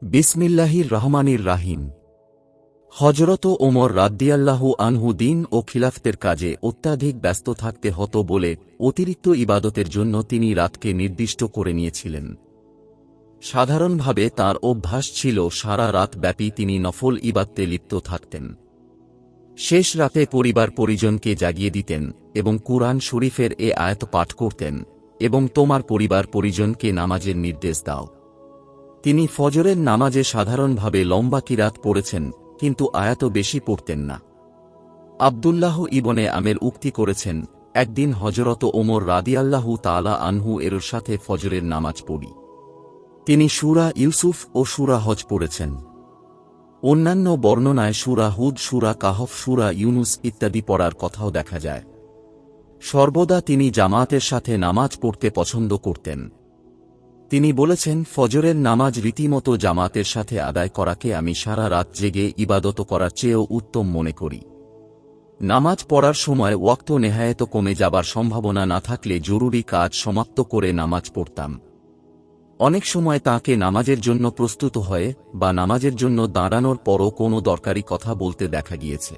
বিসমিল্লাহির রহমানির রাহিম। হযরত ওমর রাদিয়াল্লাহু আনহু দিন ও খিলাফতের কাজে অত্যাধিক ব্যস্ত থাকতে হতো বলে অতিরিক্ত ইবাদতের জন্য তিনি রাতকে নির্দিষ্ট করে নিয়েছিলেন। সাধারণভাবে তার অভ্যাস ছিল সারা রাত ব্যাপী তিনি নফল ইবাদতে লিপ্ত থাকতেন। শেষ রাতে পরিবার পরিজনকে জাগিয়ে দিতেন এবং কুরআন শরীফের এ আয়াত পাঠ করতেন, এবং তোমার পরিবার পরিজনকে নামাজের নির্দেশ দাও। তিনি ফজরের নামাজে সাধারণভাবে লম্বা কিরাত পড়েছেন, কিন্তু আয়াত বেশি পড়তেন না। আব্দুল্লাহ ইবনে আমের উক্তি করেছেন, একদিন হযরত ওমর রাদিয়াল্লাহু তাআলা আনহু এর সাথে ফজরের নামাজ পড়ি। তিনি সূরা ইউসুফ ও সূরা হজ পড়েছেন। অন্যান্য বর্ণনায় সূরা হুদ, সূরা কাহফ, সূরা ইউনুস ইত্যাদি পড়ার কথাও দেখা যায়। সর্বদা তিনি জামাতের সাথে নামাজ পড়তে পছন্দ করতেন। তিনি বলেছেন, ফজরের নামাজ রীতিমতো জামাতের সাথে আদায় করাকে আমি সারা রাত জেগে ইবাদত করার চেয়েও উত্তম মনে করি। নামাজ পড়ার সময় ওয়াক্ত নেহায়েত কমে যাবার সম্ভাবনা না থাকলে জরুরি কাজ সমাপ্ত করে নামাজ পড়তাম। অনেক সময় তাঁকে নামাজের জন্য প্রস্তুত হয়ে বা নামাজের জন্য দাঁড়ানোর পরও কোনো দরকারি কথা বলতে দেখা গিয়েছে।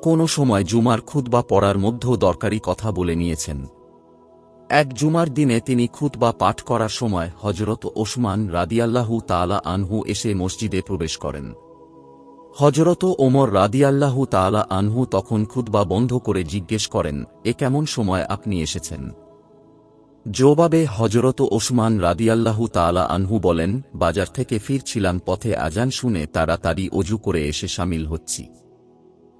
কোনো সময় জুমার খুতবা পড়ার মধ্যেও দরকারি কথা বলে নিয়েছেন। এক জুমার দিনে তিনি খুতবা পাঠ করার সময় হযরত ওসমান রাদিয়াল্লাহু তাআলা আনহু এসে মসজিদে প্রবেশ করেন। হযরত ওমর রাদিয়াল্লাহু তাআলা আনহু তখন খুতবা বন্ধ করে জিজ্ঞেস করেন, এ কেমন সময় আপনি এসেছেন? জবাবে হযরত ওসমান রাদিয়াল্লাহু তাআলা আনহু বলেন, বাজার থেকে ফিরছিলাম, পথে আজান শুনে তাড়াতাড়ি অজু করে এসে শামিল হচ্ছি।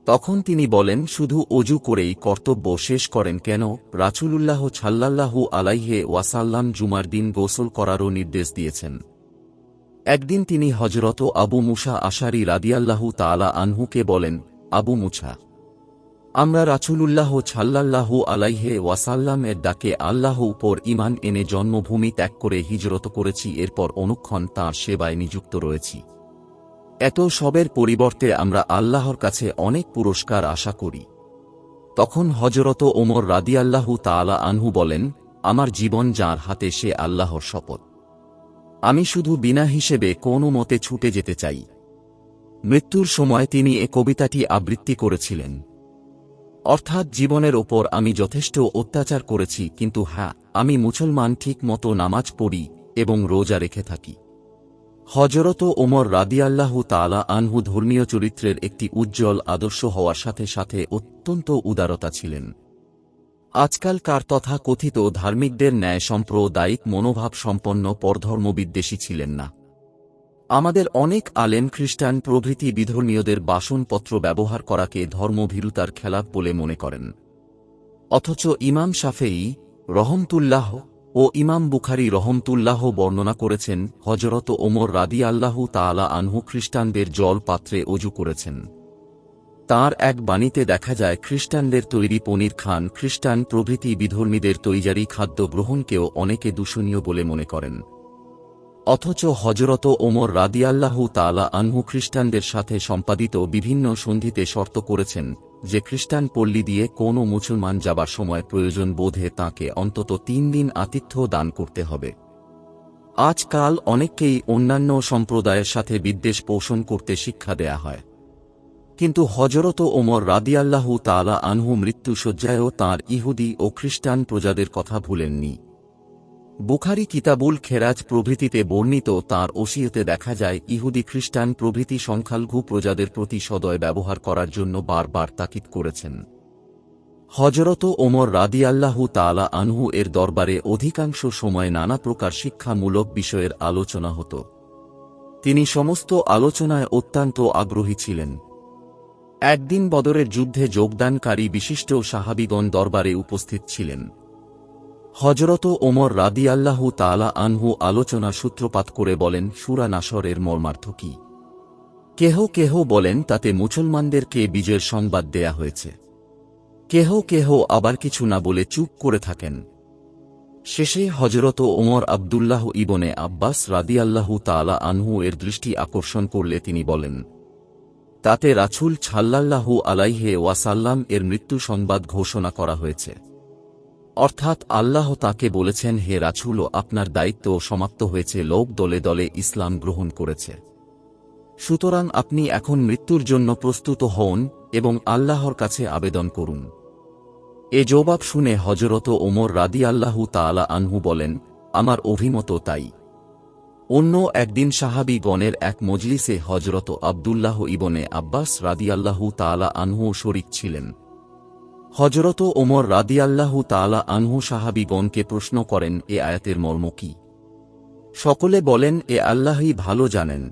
তখন তিনি বলেন, শুধু অজু করেই কর্তব্য শেষ করেন কেন? রাসূলুল্লাহ সাল্লাল্লাহু আলাইহি ওয়াসাল্লাম জুমার দিন গোসল করারও নির্দেশ দিয়েছেন। একদিন তিনি হযরত আবু মুসা আশারী রাদিয়াল্লাহু তাআলা আনহুকে বলেন, আবু মুসা, আমরা রাসূলুল্লাহ সাল্লাল্লাহু আলাইহি ওয়াসাল্লাম এর ডাকে আল্লাহর উপর ঈমান এনে জন্মভূমি ত্যাগ করে হিজরত করেছি, এরপর অনুক্ষণ তাঁর সেবায় নিযুক্ত রয়েছি। এত সবের পরিবর্তে আমরা আল্লাহর কাছে অনেক পুরস্কার আশা করি। তখন হযরত ওমর রাদিয়াল্লাহু তাআলা আনহু বলেন, আমার জীবন যার হাতে সে আল্লাহর শপথ, আমি শুধু বিনা হিসেবে কোনো মতে ছুটে যেতে চাই। মৃত্যুর সময় তিনি এ কবিতাটি আবৃত্তি করেছিলেন, অর্থাৎ জীবনের ওপর আমি যথেষ্ট অত্যাচার করেছি, কিন্তু হ্যাঁ, আমি মুসলমান, ঠিক মতো নামাজ পড়ি এবং রোজা রেখে থাকি। হযরত ওমর রাদিয়াল্লাহু তাআলা আনহু ধর্মীয় চরিত্রের একটি উজ্জ্বল আদর্শ হওয়ার সাথে সাথে অত্যন্ত উদারতা ছিলেন। আজকালকার তথা কথিত ধার্মিকদের ন্যায় সাম্প্রদায়িক মনোভাব সম্পন্ন পরধর্মবিদ্বেষী ছিলেন না। আমাদের অনেক আলেম খ্রিস্টান প্রভৃতি বিধর্মীয়দের বাসনপত্র ব্যবহার করাকে ধর্মভীরুতার খেলাপ বলে মনে করেন। অথচ ইমাম শাফেঈ রহমতুল্লাহ ও ইমাম বুখারী রহমতুল্লাহ বর্ণনা করেছেন, হযরত ওমর রাদিয়াল্লাহু তাআলা আনহু খ্রিস্টানদের জল পাত্রে অজু করেছেন। তাঁর এক বাণীতে দেখা যায়, খ্রিস্টানদের তৈরি পনির খান, খ্রিস্টান প্রভৃতি বিধর্মীদের তৈজারি খাদ্য গ্রহণকেও অনেকে দূষণীয় বলে মনে করেন। অথচ হযরত ওমর রাদিয়াল্লাহু তাআলা আনহু খ্রিস্টানদের সাথে সম্পাদিত বিভিন্ন সন্ধিতে শর্ত করেছেন যে খ্রিস্টান পল্লী দিয়ে কোনো মুসলমান যাবার সময় প্রয়োজন বোধে তাঁকে অন্তত 3 দিন আতিথ্য দান করতে হবে। আজকাল অনেককেই অন্যান্য সম্প্রদায়ের সাথে বিদ্বেষ পোষণ করতে শিক্ষা দেয়া হয়, কিন্তু হযরত ওমর রাদিয়াল্লাহু তাআলা আনহু মৃত্যুশয্যায়ও তাঁর ইহুদি ও খ্রিস্টান প্রজাদের কথা ভুলেননি। বুখারী কিতাবুল খেরাজ প্রভৃতিতে বর্ণিত তাঁর ওসিয়তে দেখা যায়, ইহুদি খ্রিস্টান প্রভৃতি সংখ্যালঘু প্রজাদের প্রতি সদয় ব্যবহার করার জন্য বারবার তাকিদ করেছেন। হযরত ওমর রাদিয়াল্লাহু তাআলা আনহু এর দরবারে অধিকাংশ সময় নানা প্রকার শিক্ষামূলক বিষয়ের আলোচনা হতো। তিনি সমস্ত আলোচনায় অত্যন্ত আগ্রহী ছিলেন। একদিন বদরের যুদ্ধে যোগদানকারী বিশিষ্ট সাহাবীগণ দরবারে উপস্থিত ছিলেন। হযরত ওমর রাদিয়াল্লাহু তাআলা আনহু আলোচনার সূত্রপাত করে বলেন, সূরা নাসরের মর্মার্থ কি? কেহ বলেন তাতে মুসলমানদেরকে বিজয়ের সংবাদ দেয়া হয়েছে। কেহ আবার কিছু না বলে চুপ করে থাকেন। শেষে হযরত ওমর আব্দুল্লাহ ইবনে আব্বাস রাদিয়াল্লাহু তাআলা আনহু এর দৃষ্টি আকর্ষণ করলে তিনি বলেন, তাতে রাসূল সাল্লাল্লাহু আলাইহি ওয়াসাল্লাম এর মৃত্যু সংবাদ ঘোষণা করা হয়েছে। অর্থাৎ আল্লাহ তাকে বলেছেন, হে রাসূল, আপনার দায়িত্ব সমাপ্ত হয়েছে, লোক দলে দলে ইসলাম গ্রহণ করেছে। সুতরাং আপনি এখন মৃত্যুর জন্য প্রস্তুত হন এবং আল্লাহর কাছে আবেদন করুন। এ জবাব শুনে হযরত ওমর রাদিয়াল্লাহু তাআলা আনহু বলেন, আমার অভিমত তাই। অন্য একদিন সাহাবী গণের এক মজলিসে হযরত আব্দুল্লাহ ইবনে আব্বাস রাদিয়াল্লাহু তাআলা আনহু শরীক ছিলেন। হযরত ওমর রাদিয়াল্লাহু তাআলা আনহু সাহাবীগণকে প্রশ্ন করেন, এ আয়াতের মর্ম কি? সকলে বলেন, এ আল্লাহই ভালো জানেন।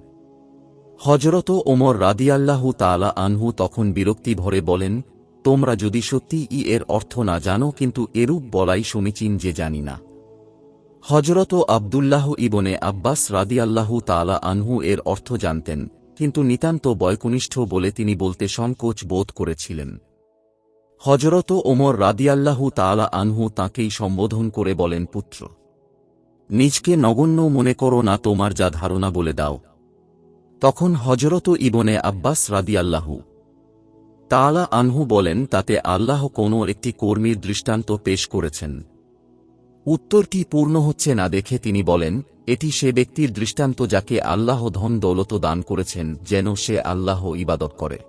হযরত ওমর রাদিয়াল্লাহু তাআলা আনহু তখন বিরক্তি ভরে বলেন, তোমরা যদি সত্যিই এর অর্থ না জানো, কিন্তু এরূপ বলাই সমীচীন যে জানি না। হযরত আব্দুল্লাহ ইবনে আব্বাস রাদিয়াল্লাহু তাআলা আনহু এর অর্থ জানতেন, কিন্তু নিতান্ত বয়কনিষ্ঠ বলে তিনি বলতে সংকোচ বোধ করেছিলেন। হযরত ওমর রাদিয়াল্লাহু তাআলা আনহু তাঁকেই সম্বোধন করে বলেন, পুত্র, নিজকে নগণ্য মনে করো না, তোমার যা ধারণা বলে দাও। তখন হযরত ইবনে আব্বাস রাদিয়াল্লাহু তাআলা আনহু বলেন, তাতে আল্লাহ কোনো একটি কর্মীর দৃষ্টান্ত পেশ করেছেন। উত্তরটি পূর্ণ হচ্ছে না দেখে তিনি বলেন, এটি সে ব্যক্তির দৃষ্টান্ত যাকে আল্লাহ ধন দৌলত দান করেছেন, যেন সে আল্লাহ ইবাদত করে,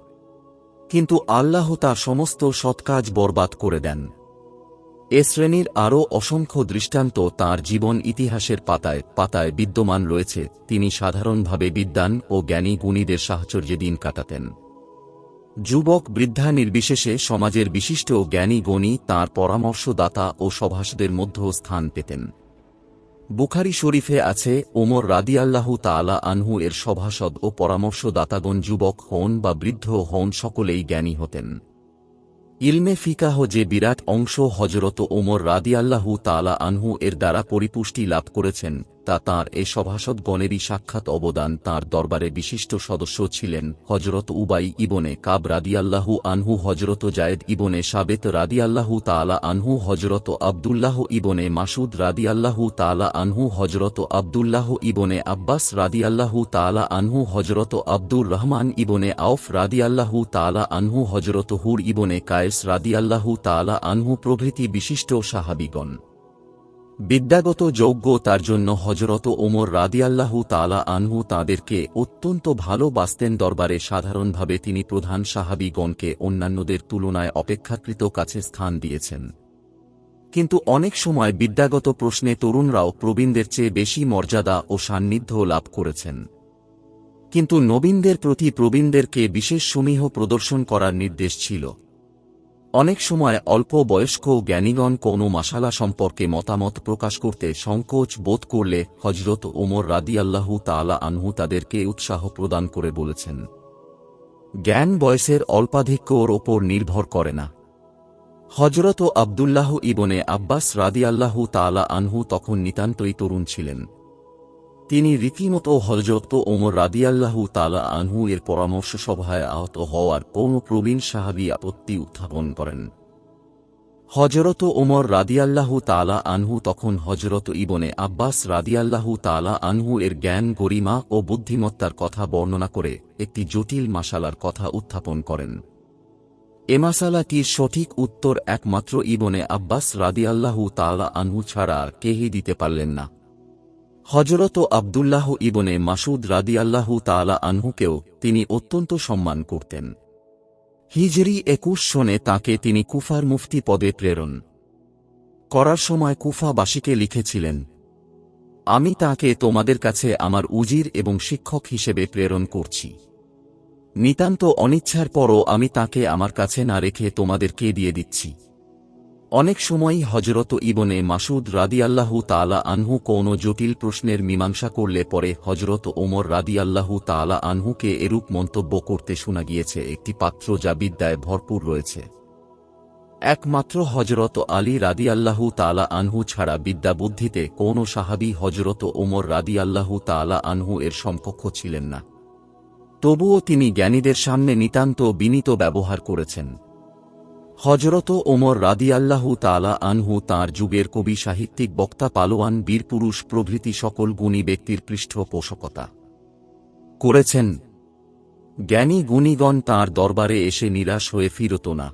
কিন্তু আল্লাহ তার সমস্ত সৎকাজ বরবাদ করে দেন। এ শ্রেণীর আরও অসংখ্য দৃষ্টান্ত তাঁর জীবন ইতিহাসের পাতায় পাতায় বিদ্যমান রয়েছে। তিনি সাধারণভাবে বিদ্বান ও জ্ঞানী গুণীদের সাহচর্যে দিন কাটাতেন। যুবক বৃদ্ধা নির্বিশেষে সমাজের বিশিষ্ট জ্ঞানী গুণী তাঁর পরামর্শদাতা ও সভাসদের মধ্যেও স্থান পেতেন। বুখারী শরীফে আছে, ওমর রাদিয়াল্লাহু তাআলা আনহু এর সভাসদ ও পরামর্শদাতাগণ যুবক হন বা বৃদ্ধ হন, সকলেই জ্ঞানী হতেন। ইলমে ফিকাহ যে বিরাট অংশ হযরত ওমর রাদিয়াল্লাহু তাআলা আনহু এর দ্বারা পরিপুষ্টি লাভ করেছেন, তা তাঁর এ সভাসদগণেরই সাক্ষাৎ অবদান। তাঁর দরবারে বিশিষ্ট সদস্য ছিলেন হযরত উবাই ইবনে কাব রাদিয়াল্লাহু আনহু, হযরত যায়েদ ইবনে সাবেত রাদিয়াল্লাহু তাআলা আনহু, হযরত আব্দুল্লাহ ইবনে মাসুদ রাদিয়াল্লাহু তাআলা আনহু, হযরত আব্দুল্লাহ ইবনে আব্বাস রাদিয়াল্লাহু তাআলা আনহু, হযরত আব্দুর রহমান ইবনে আওফ রাদিয়াল্লাহু তাআলা আনহু, হযরত হুর ইবনে কায়েস রাদিয়াল্লাহু তাআলা আনহু প্রভৃতি বিশিষ্ট সাহাবীগণ। বিদ্যাগত যোগ্যতার জন্য হযরত ওমর রাদিয়াল্লাহু তাআলা আনহু তাঁদেরকে অত্যন্ত ভালোবাসতেন। দরবারে সাধারণভাবে তিনি প্রধান সাহাবীগণকে অন্যান্যদের তুলনায় অপেক্ষাকৃত কাছে স্থান দিয়েছেন, কিন্তু অনেক সময় বিদ্যাগত প্রশ্নে তরুণরাও প্রবীণদের চেয়ে বেশি মর্যাদা ও সান্নিধ্য লাভ করেছেন। কিন্তু নবীনদের প্রতি প্রবীণদেরকে বিশেষ সমীহ প্রদর্শন করার নির্দেশ ছিল। অনেক সময় অল্প বয়স্ক জ্ঞানীগণ কোনো মাসালা সম্পর্কে মতামত প্রকাশ করতে সংকোচ বোধ করলে হযরত ওমর রাদিয়াল্লাহু তাআলা আনহু তাদেরকে উৎসাহ প্রদান করে বলেছেন, জ্ঞান বয়সের অল্পাধিক্যর ওপর নির্ভর করে না। হযরত আব্দুল্লাহ ইবনে আব্বাস রাদিয়াল্লাহু তাআলা আনহু তখন নিতান্তই তরুণ ছিলেন। তিনি রীতিমতো হযরত ওমর রাদিয়াল্লাহু তাআলা আনহু এর পরামর্শ সভায় আহত হওয়ার কোনো প্রবীণ সাহাবী আপত্তি উত্থাপন করেন। হযরত ওমর রাদিয়াল্লাহু তাআলা আনহু তখন হযরত ইবনে আব্বাস রাদিয়াল্লাহু তাআলা আনহু এর জ্ঞান, গরিমা ও বুদ্ধিমত্তার কথা বর্ণনা করে একটি জটিল মাসালার কথা উত্থাপন করেন। এ মাসালাটির সঠিক উত্তর একমাত্র ইবনে আব্বাস রাদিয়াল্লাহু তাআলা আনহু ছাড়া আর কেউই দিতে পারলেন না। হযরত আব্দুল্লাহ ইবনে মাসুদ রাদিয়াল্লাহু তাআলা আনহুকেও তিনি অত্যন্ত সম্মান করতেন। হিজরি 21 সনে তাঁকে তিনি কুফার মুফতি পদে প্রেরণ করার সময় কুফাবাসীকে লিখেছিলেন, আমি তাঁকে তোমাদের কাছে আমার উজির এবং শিক্ষক হিসেবে প্রেরণ করছি। নিতান্ত অনিচ্ছার পরও আমি তাঁকে আমার কাছে না রেখে তোমাদেরকে দিয়ে দিচ্ছি। অনেক সময়ই হযরত ইবনে মাসুদ রাদিয়াল্লাহু তাআলা আনহু কোনো জটিল প্রশ্নের মীমাংসা করলে পরে হযরত ওমর রাদিয়াল্লাহু তাআলা আনহুকে এরূপ মন্তব্য করতে শোনা গিয়েছে, একটি পাত্র যা বিদ্যায় ভরপুর রয়েছে। একমাত্র হযরত আলী রাদিয়াল্লাহু তাআলা আনহু ছাড়া বিদ্যা বুদ্ধিতে কোনো সাহাবী হযরত ওমর রাদিয়াল্লাহু তাআলা আনহু এর সমকক্ষ ছিলেন না। তবুও তিনি জ্ঞানীদের সামনে নিতান্ত বিনীত ব্যবহার করেছেন। হযরত ওমর রাদিয়াল্লাহু তাআলা আনহু তাঁর যুগের কবি, সাহিত্যিক, বক্তা, পালোয়ান, বীরপুরুষ প্রভৃতি সকল গুণী ব্যক্তির পৃষ্ঠপোষকতা করেছেন। জ্ঞানী গুণীগণ তাঁর দরবারে এসে নিরাশ হয়ে ফিরত না।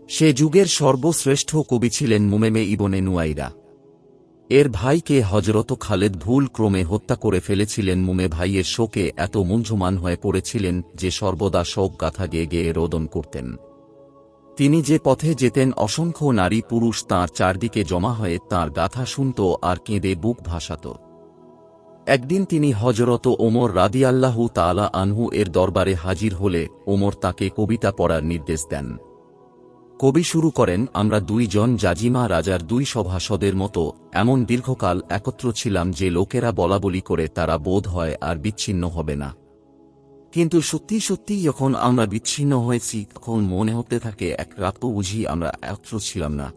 সে যুগের সর্বশ্রেষ্ঠ কবি ছিলেন মুমেমে ইবনে নুয়াইরা। এর ভাইকে হজরত খালেদ ভুল ক্রমে হত্যা করে ফেলেছিলেন। মুমে ভাইয়ের শোকে এত মুঞ্জমান হয়ে পড়েছিলেন যে সর্বদা শোক গাথা গেয়ে গেয়ে রোদন করতেন। তিনি যে পথে যেতেন অসংখ্য নারী পুরুষ তাঁর চারদিকে জমা হয়ে তাঁর গাথা শুনত আর কেঁদে বুক ভাসাত। একদিন তিনি হজরত ওমর রাদিয়াল্লাহু তাআলা আনহু এর দরবারে হাজির হলে ওমর তাকে কবিতা পড়ার নির্দেশ দেন। কবি শুরু করেন, আমরা দুইজন জাজিমা রাজার দুই সভাসদের মতো এমন দীর্ঘকাল একত্র ছিলাম যে লোকেরা বলাবলি করে তারা বোধ হয় আর বিচ্ছিন্ন হবে না, কিন্তু সত্যি সত্যি যখন আমরা বিচ্ছিন্ন হয়েছি তখন মনে হতে থাকে এক রাতও বুঝি আমরা একত্র ছিলাম না।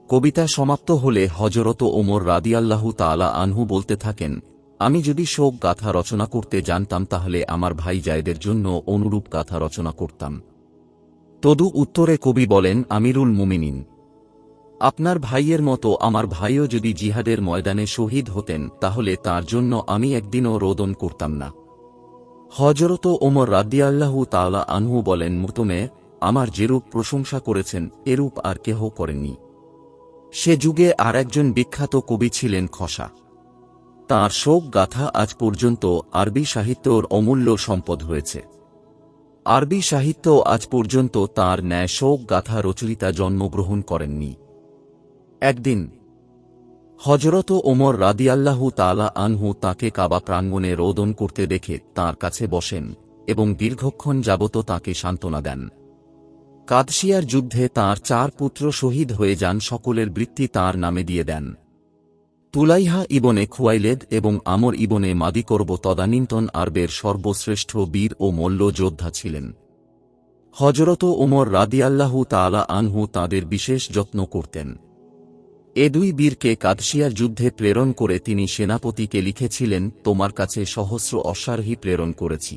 কবিতা সমাপ্ত হলে হজরত ওমর রাদিয়াল্লাহু তাআলা আনহু বলতে থাকেন, আমি যদি শোক গাথা রচনা করতে জানতাম তাহলে আমার ভাই জায়েদের জন্য অনুরূপ গাথা রচনা করতাম। তদু উত্তরে কবি বলেন, আমিরুল মুমিনিন, আপনার ভাইয়ের মতো আমার ভাইও যদি জিহাদের ময়দানে শহীদ হতেন তাহলে তার জন্য আমি একদিনও রোদন করতাম না। হযরত ওমর রাদিয়াল্লাহু তাআলা আনহু বলেন, মুতমে আমার যেরূপ প্রশংসা করেছেন এরূপ আর কেহ করেননি। সে যুগে আর একজন বিখ্যাত কবি ছিলেন খসা। তাঁর শোক গাথা আজ পর্যন্ত আরবি সাহিত্যর অমূল্য সম্পদ হয়েছে। আরবি সাহিত্য আজ পর্যন্ত তাঁর ন্যায় শোক গাথা রচয়িতা জন্মগ্রহণ করেননি। একদিন হযরত ওমর রাদিয়াল্লাহু তাআলা আনহু তাঁকে কাবা প্রাঙ্গণে রোদন করতে দেখে তাঁর কাছে বসেন এবং দীর্ঘক্ষণ যাবত তাঁকে সান্ত্বনা দেন। কাদসিয়ার যুদ্ধে তাঁর 4 পুত্র শহীদ হয়ে যান, সকলের বৃত্তি তাঁর নামে দিয়ে দেন। তুলাইহা ইবনে খুয়াইলেদ এবং আমর ইবনে মাদিকর্ব তদানীন্তন আরবের সর্বশ্রেষ্ঠ বীর ও মল্ল যোদ্ধা ছিলেন। হযরত ওমর রাদিয়াল্লাহু তাআলা আনহু তাঁদের বিশেষ যত্ন করতেন। এ দুই বীরকে কাদসিয়ার যুদ্ধে প্রেরণ করে তিনি সেনাপতিকে লিখেছিলেন, তোমার কাছে সহস্র অশ্বারোহী প্রেরণ করেছি।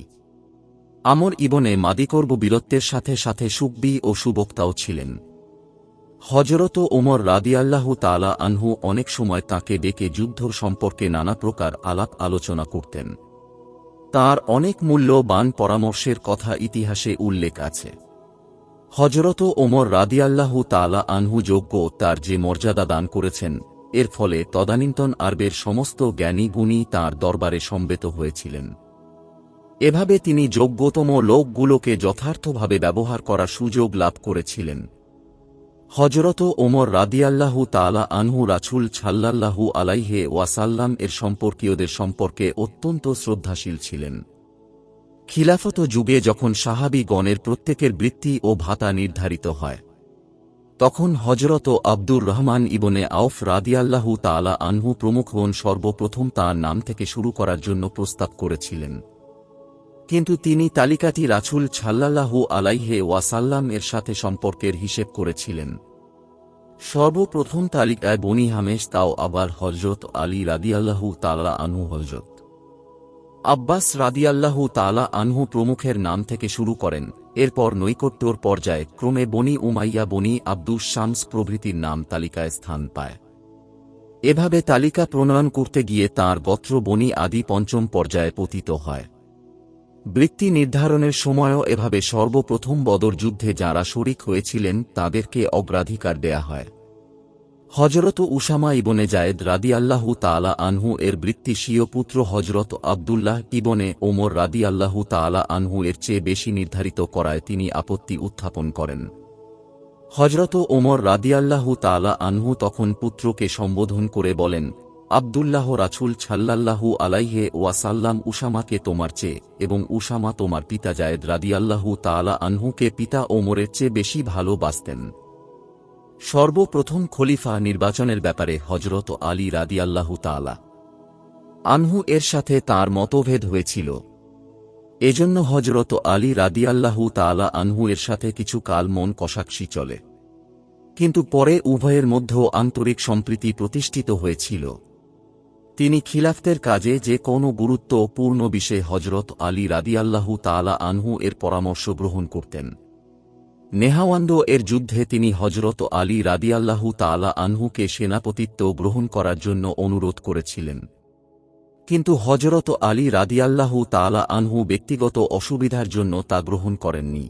আমর ইবনে মাদিকর্ব বীরত্বের সাথে সাথে সুকবি ও সুবক্তাও ছিলেন। হযরত ওমর রাদিয়াল্লাহু তাআলা আনহু অনেক সময় তাঁকে ডেকে যুদ্ধ সম্পর্কে নানা প্রকার আলাপ আলোচনা করতেন। তাঁর অনেক মূল্যবান পরামর্শের কথা ইতিহাসে উল্লেখ আছে। হযরত ওমর রাদিয়াল্লাহু তাআলা আনহু যোগ্য তার যে মর্যাদা দান করেছেন, এর ফলে তদানীন্তন আরবের সমস্ত জ্ঞানী গুণী তাঁর দরবারে সমবেত হয়েছিলেন। এভাবে তিনি যোগ্যতম লোকগুলোকে যথার্থভাবে ব্যবহার করার সুযোগ লাভ করেছিলেন। হযরত ওমর রাদিয়াল্লাহু তাআলা আনহু রাসূল সাল্লাল্লাহু আলাইহি ওয়াসাল্লাম এর সম্পর্কীয়দের সম্পর্কে অত্যন্ত শ্রদ্ধাশীল ছিলেন। খিলাফত যুগে যখন সাহাবীগণের প্রত্যেকের বৃত্তি ও ভাতা নির্ধারিত হয়, তখন হযরত আব্দুর রহমান ইবনে আওফ রাদিয়াল্লাহু তাআলা আনহু প্রমুখগণ সর্বপ্রথম তাঁর নাম থেকে শুরু করার জন্য প্রস্তাব করেছিলেন, কিন্তু তিনি তালিকাটি রাসূল সাল্লাল্লাহু আলাইহি ওয়াসাল্লাম এর সাথে সম্পর্কের হিসেব করেছিলেন। সর্বপ্রথম তালিকায় বনি হামেশ, তাও আবার হযরত আলী রাদিয়াল্লাহু তাআলা আনহু, হযরত আব্বাস রাদিয়াল্লাহু তাআলা আনহু প্রমুখের নাম থেকে শুরু করেন। এরপর নৈকট্যর পর্যায়ে ক্রমে বনি উমাইয়া, বনি আব্দুস শামস প্রভৃতির নাম তালিকায় স্থান পায়। এভাবে তালিকা প্রণয়ন করতে গিয়ে তাঁর গোত্র বনি আদি পঞ্চম পর্যায়ে পতিত হয়। বৃত্তি নির্ধারণের সময়ও এভাবে সর্বপ্রথম বদর যুদ্ধে যাঁরা শরিক হয়েছিলেন তাদেরকে অগ্রাধিকার দেয়া হয়। হযরত উসামা ইবনে জায়েদ রাদিয়াল্লাহু তাআলা আনহু এর বৃত্তি স্বীয় পুত্র হযরত আব্দুল্লাহ ইবনে ওমর রাদিয়াল্লাহু তাআলা আনহু এর চেয়ে বেশি নির্ধারিত করায় তিনি আপত্তি উত্থাপন করেন। হযরত ওমর রাদিয়াল্লাহু তাআলা আনহু তখন পুত্রকে সম্বোধন করে বলেন, আব্দুল্লাহ, রাসূল সাল্লাল্লাহু আলাইহি ওয়াসাল্লাম উসামাকে তোমার চেয়ে এবং উসামা তোমার পিতা জায়েদ রাদিয়াল্লাহু তাআলা আনহুকে পিতা ওমরের চেয়ে বেশি ভালোবাসতেন। সর্বপ্রথম খলিফা নির্বাচনের ব্যাপারে হযরত আলী রাদিয়াল্লাহু তাআলা আনহু এর সাথে তাঁর মতভেদ হয়েছিল। এজন্য হযরত আলী রাদিয়াল্লাহু তাআলা আনহু এর সাথে কিছু কাল মন কষাকষি চলে, কিন্তু পরে উভয়ের মধ্যে আন্তরিক সম্প্রীতি প্রতিষ্ঠিত হয়েছিল। তিনি খিলাফতের কাজে যে কোনো গুরুত্বপূর্ণ বিষয়ে হযরত আলী রাদিয়াল্লাহু তাআলা আনহু এর পরামর্শ গ্রহণ করতেন। নেহাওয়ান্দ এর যুদ্ধে তিনি হযরত আলী রাদিয়াল্লাহু তাআলা আনহুকে সেনাপতিত্ব গ্রহণ করার জন্য অনুরোধ করেছিলেন, কিন্তু হযরত আলী রাদিয়াল্লাহু তাআলা আনহু ব্যক্তিগত অসুবিধার জন্য তা গ্রহণ করেননি।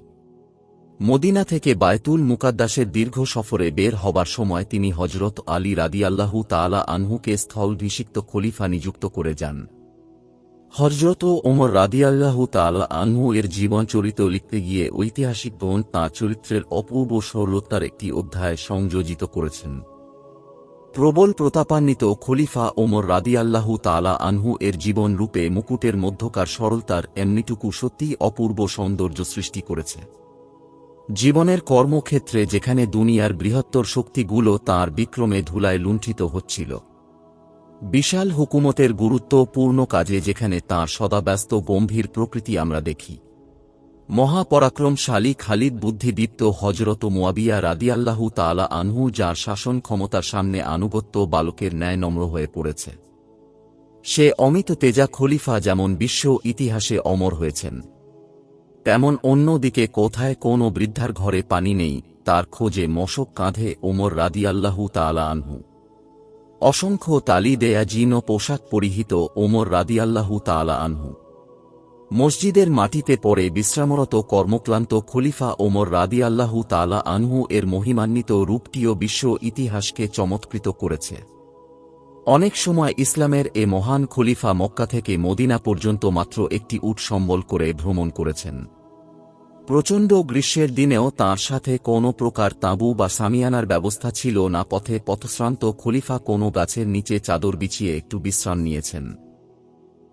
মদিনা থেকে বায়তুল মুকাদ্দাসের দীর্ঘ সফরে বের হবার সময় তিনি হজরত আলী রাদিয়াল্লাহু তাআলা আনহুকে স্থলাভিষিক্ত খলিফা নিযুক্ত করে যান। হযরত ওমর রাদিয়াল্লাহু তাআলা আনহু এর জীবন চরিত্র লিখতে গিয়ে ঐতিহাসিকগণ তাঁর চরিত্রের অপূর্ব সরলতার একটি অধ্যায় সংযোজিত করেছেন। প্রবল প্রতাপান্বিত খলিফা ওমর রাদিয়াল্লাহু তাআলা আনহু এর জীবন রূপে মুকুটের মধ্যকার সরলতার এমনিটুকু সত্যিই অপূর্ব সৌন্দর্য সৃষ্টি করেছে। জীবনের কর্মক্ষেত্রে যেখানে দুনিয়ার বৃহত্তর শক্তিগুলো তাঁর বিক্রমে ধুলায় লুণ্ঠিত হচ্ছিল, বিশাল হুকুমতের গুরুত্বপূর্ণ কাজে যেখানে তাঁর সদাব্যস্ত গম্ভীর প্রকৃতি আমরা দেখি, মহাপরাক্রমশালী খালিদ বুদ্ধিদীপ্ত হযরত মুয়াবিয়া রাদিয়াল্লাহু তাআলা আনহু যার শাসন ক্ষমতার সামনে আনুগত্য বালকের ন্যায় নম্র হয়ে পড়েছে, সে অমিত তেজা খলিফা যেমন বিশ্ব ইতিহাসে অমর হয়েছেন, তেমন অন্যদিকে কোথায় কোনো বৃদ্ধার ঘরে পানি নেই তার খোঁজে মশক কাঁধে ওমর রাদিয়াল্লাহু তাআলা আনহু। অসংখ্য তালি দেয়া জীর্ণ পোশাক পরিহিত ওমর রাদিয়াল্লাহু তাআলা আনহু মসজিদের মাটিতে পড়ে বিশ্রামরত কর্মক্লান্ত খলিফা ওমর রাদিয়াল্লাহু তাআলা আনহু এর মহিমান্বিত রূপটিও বিশ্ব ইতিহাসকে চমৎকৃত করেছে। অনেক সময় ইসলামের এ মহান খলিফা মক্কা থেকে মদিনা পর্যন্ত মাত্র একটি উট সম্বল করে ভ্রমণ করেছেন। প্রচণ্ড গ্রীষ্মের দিনেও তাঁর সাথে কোনো প্রকার তাঁবু বা সামিয়ানার ব্যবস্থা ছিল না। পথে পথশ্রান্ত খলিফা কোনো গাছের নিচে চাদর বিছিয়ে একটু বিশ্রাম নিয়েছেন।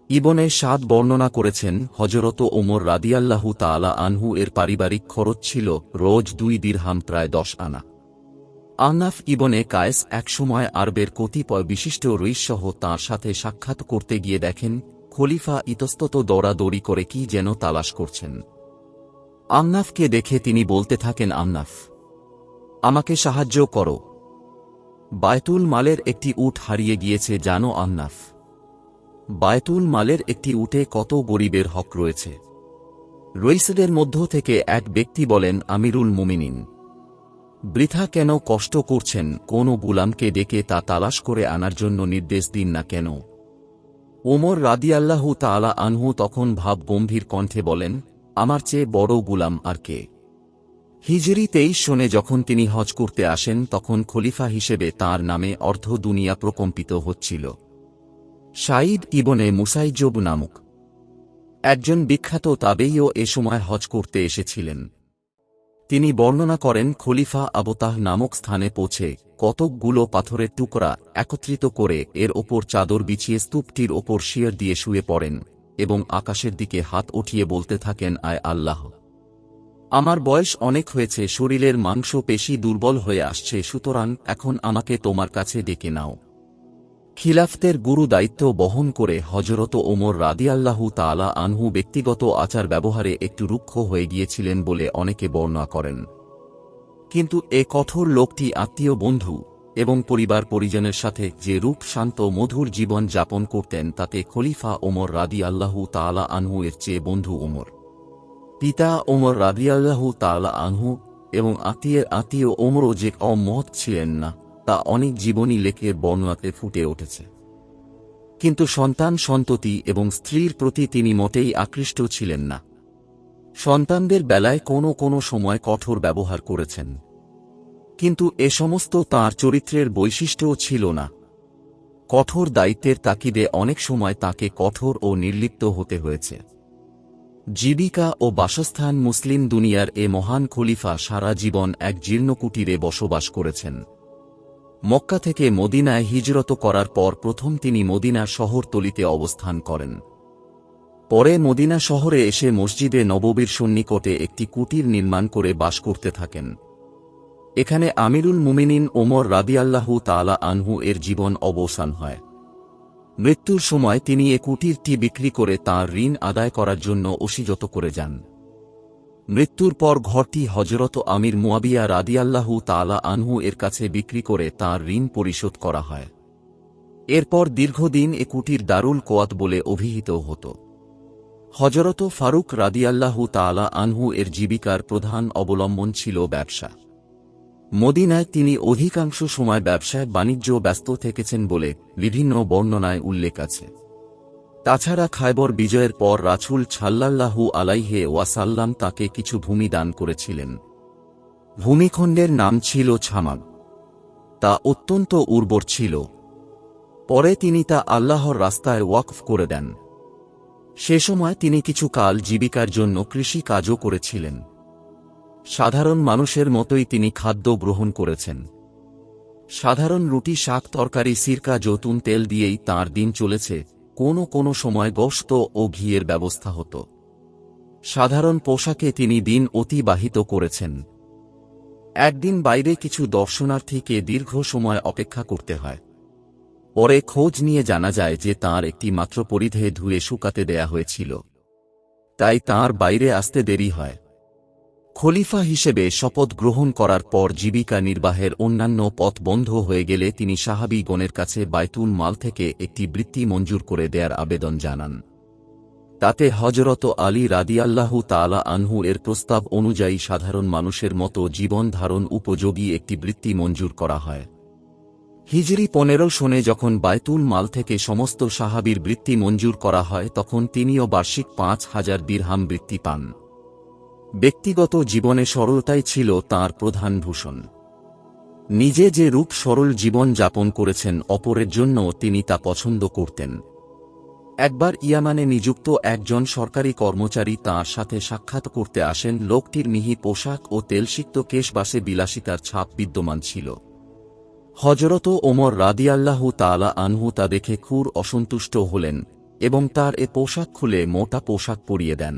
ইবনে সাদ বর্ণনা করেছেন, হযরত ওমর রাদিয়াল্লাহু তাআলা আনহু এর পারিবারিক খরচ ছিল রোজ 2 দিরহাম, প্রায় 10 আনা। আনাফ ইবনে কায়েস একসময় আরবের কতিপয় বিশিষ্ট রইসসহ তাঁর সাথে সাক্ষাৎ করতে গিয়ে দেখেন খলিফা ইতস্তত দৌড়াদৌড়ি করে কি যেন তালাশ করছেন। আন্নাফকে দেখে তিনি বলতে থাকেন, আন্নাফ, আমাকে সাহায্য করো, বায়তুল মালের একটি উট হারিয়ে গিয়েছে জানো আন্নাফ? বায়তুল মালের একটি উটে কত গরিবের হক রয়েছে। রইসদের মধ্য থেকে এক ব্যক্তি বলেন, আমিরুল মুমিনিন, বৃথা কেন কষ্ট করছেন, কোন গুলামকে ডেকে তা তালাশ করে আনার জন্য নির্দেশ দিন না কেন? ওমর রাদিয়াল্লাহু তাআলা আনহু তখন ভাব গম্ভীর কণ্ঠে বলেন, আমার চেয়ে বড় গুলাম আর কে? হিজরি 23 সনে যখন তিনি হজ করতে আসেন তখন খলিফা হিসেবে তাঁর নামে অর্ধ দুনিয়া প্রকম্পিত হচ্ছিল। সাঈদ ইবনে মুসাইয়্যিব নামক একজন বিখ্যাত তাবেঈও এ সময় হজ করতে এসেছিলেন। তিনি বর্ণনা করেন, খলিফা আবতাহ নামক স্থানে পৌঁছে কতকগুলো পাথরের টুকরা একত্রিত করে এর ওপর চাদর বিছিয়ে স্তূপটির ওপর শিয়র দিয়ে শুয়ে পড়েন এবং আকাশের দিকে হাত উঠিয়ে বলতে থাকেন, আয় আল্লাহ, আমার বয়স অনেক হয়েছে, শরীরের মাংস পেশি দুর্বল হয়ে আসছে, সুতরাং এখন আমাকে তোমার কাছে ডেকে নাও। খিলাফতের গুরু দায়িত্ব বহন করে হযরত ওমর রাদিয়াল্লাহু তাআলা আনহু ব্যক্তিগত আচার ব্যবহারে একটু রুক্ষ হয়ে গিয়েছিলেন বলে অনেকে বর্ণনা করেন। কিন্তু এ কঠোর লোকটি আত্মীয়, বন্ধু এবং পরিবার পরিজনের সাথে যে রূপ শান্ত মধুর জীবন যাপন করতেন তাতে খলিফা ওমর রাদিয়াল্লাহু তাআলা আনহু এর চেয়ে বন্ধু ওমর, পিতা ওমর রাদিয়াল্লাহু তাআলা আনহু এবং আত্মীয় ওমরও যে অমহৎ ছিলেন না তা অনেক জীবনী লেখের বর্ণনাতে ফুটে উঠেছে। কিন্তু সন্তান সন্ততি এবং স্ত্রীর প্রতি তিনি মোটেই আকৃষ্ট ছিলেন না। সন্তানদের বেলায় কোনো সময় কঠোর ব্যবহার করেছেন, কিন্তু এ সমস্ত তাঁর চরিত্রের বৈশিষ্ট্যও ছিল না। কঠোর দায়িত্বের তাকিদে অনেক সময় তাকে কঠোর ও নির্লিপ্ত হতে হয়েছে। জীবিকা ও বাসস্থান মুসলিম দুনিয়ার এ মহান খলিফা সারা জীবন এক জীর্ণ কুটিরে বসবাস করেছেন। মক্কা থেকে মদিনায় হিজরত করার পর প্রথম তিনি মদিনা শহরতলিতে অবস্থান করেন। পরে মদিনা শহরে এসে মসজিদে নববীর সন্নিকটে একটি কুটির নির্মাণ করে বাস করতে থাকেন। এখানে আমিরুল মুমিনিন ওমর রাদিয়াল্লাহু তাআলা আনহু এর জীবন অবসান হয়। মৃত্যুর সময় তিনি এ কুটিরটি বিক্রি করে তাঁর ঋণ আদায় করার জন্য ওসিয়ত করে যান। মৃত্যুর পর ঘরটি হযরত আমির মুয়াবিয়া রাদিয়াল্লাহু তাআলা আনহু এর কাছে বিক্রি করে তাঁর ঋণ পরিশোধ করা হয়। এরপর দীর্ঘদিন এ কুটির দারুল কোয়াত বলে অভিহিত হতো। হযরত ফারুক রাদিয়াল্লাহু তাআলা আনহু এর জীবিকার প্রধান অবলম্বন ছিল ব্যবসা। মদিনায় তিনি অধিকাংশ সময় ব্যবসায় বাণিজ্য ব্যস্ত থেকেছেন বলে বিভিন্ন বর্ণনায় উল্লেখ আছে। তাছাড়া খায়বর বিজয়ের পর রাসূল সাল্লাল্লাহু আলাইহি ওয়াসাল্লাম তাকে কিছু ভূমি দান করেছিলেন। ভূমিখণ্ডের নাম ছিল ছামাগ। তা অত্যন্ত উর্বর ছিল। পরে তিনি তা আল্লাহর রাস্তায় ওয়াকফ করে দেন। সে সময় তিনি কিছু কাল জীবিকার জন্য কৃষি কাজও করেছিলেন। সাধারণ মানুষের মতোই তিনি খাদ্য গ্রহণ করেছেন। সাধারণ রুটি, শাক, তরকারি, সিরকা, জৈতুন তেল দিয়েই তাঁর দিন চলেছে। কোনো কোনো সময় গোশত ও ঘিয়ের ব্যবস্থা হতো। সাধারণ পোশাকে তিনি দিন অতিবাহিত করেছেন। একদিন বাইরে কিছু দর্শনার্থীকে দীর্ঘ সময় অপেক্ষা করতে হয়। পরে খোঁজ নিয়ে জানা যায় যে তাঁর একটি মাত্র পরিধে ধুয়ে শুকাতে দেয়া হয়েছিল, তাই তাঁর বাইরে আসতে দেরি হয়। খলিফা হিসেবে শপথ গ্রহণ করার পর জীবিকা নির্বাহের অন্যান্য পথ বন্ধ হয়ে গেলে তিনি সাহাবীগণের কাছে বাইতুল মাল থেকে একটি বৃত্তি মঞ্জুর করে দেয়ার আবেদন জানান। তাতে হযরত আলী রাদিয়াল্লাহু তাআলা আনহু এর প্রস্তাব অনুযায়ী সাধারণ মানুষের মতো জীবন ধারণ উপযোগী একটি বৃত্তি মঞ্জুর করা হয়। হিজরি 15 সনে যখন বাইতুল মাল থেকে সমস্ত সাহাবীর বৃত্তি মঞ্জুর করা হয়, তখন তিনিও বার্ষিক 5000 দিরহাম বৃত্তি পান। ব্যক্তিগত জীবনে সরলতাই ছিল তাঁর প্রধান ভূষণ। নিজে যে রূপ সরল জীবন যাপন করেছেন, অপরের জন্য তিনি তা পছন্দ করতেন। একবার ইয়ামানে নিযুক্ত একজন সরকারি কর্মচারী তাঁর সাথে সাক্ষাৎ করতে আসেন। লোকটির মিহি পোশাক ও তেলসিক্ত কেশবাসে বিলাসিতার ছাপ বিদ্যমান ছিল। হযরত ওমর রাদিয়াল্লাহু তাআলা আনহু তা দেখে খুব অসন্তুষ্ট হলেন এবং তার এ পোশাক খুলে মোটা পোশাক পরিয়ে দেন।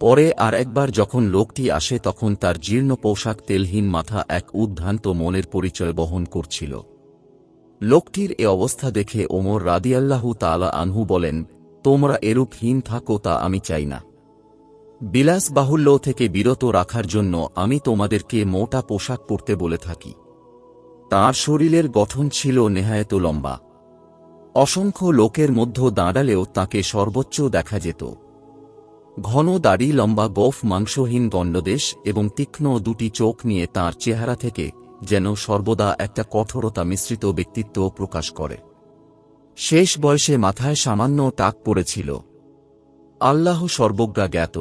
পরে আর একবার যখন লোকটি আসে, তখন তার জীর্ণ পোশাক, তেলহীন মাথা এক উদ্ভ্রান্ত মনের পরিচয় বহন করছিল। লোকটির এ অবস্থা দেখে ওমর রাদিয়াল্লাহু তাআলা আনহু বলেন, তোমরা এরূপহীন থাকো তা আমি চাই না। বিলাস বাহুল্য থেকে বিরত রাখার জন্য আমি তোমাদেরকে মোটা পোশাক পরতে বলে থাকি। তাঁর শরীরের গঠন ছিল নেহায়েত লম্বা। অসংখ্য লোকের মধ্যে দাঁড়ালেও তাঁকে সর্বোচ্চ দেখা যেত। ঘন দাড়ি, লম্বা গোঁফ, মাংসহীন গণ্ডদেশ এবং তীক্ষ্ণ দুটি চোখ নিয়ে তাঁর চেহারা থেকে যেন সর্বদা একটা কঠোরতা মিশ্রিত ব্যক্তিত্ব প্রকাশ করে। শেষ বয়সে মাথায় সামান্য টাক পড়েছিল। আল্লাহ সর্বজ্ঞা জ্ঞাত।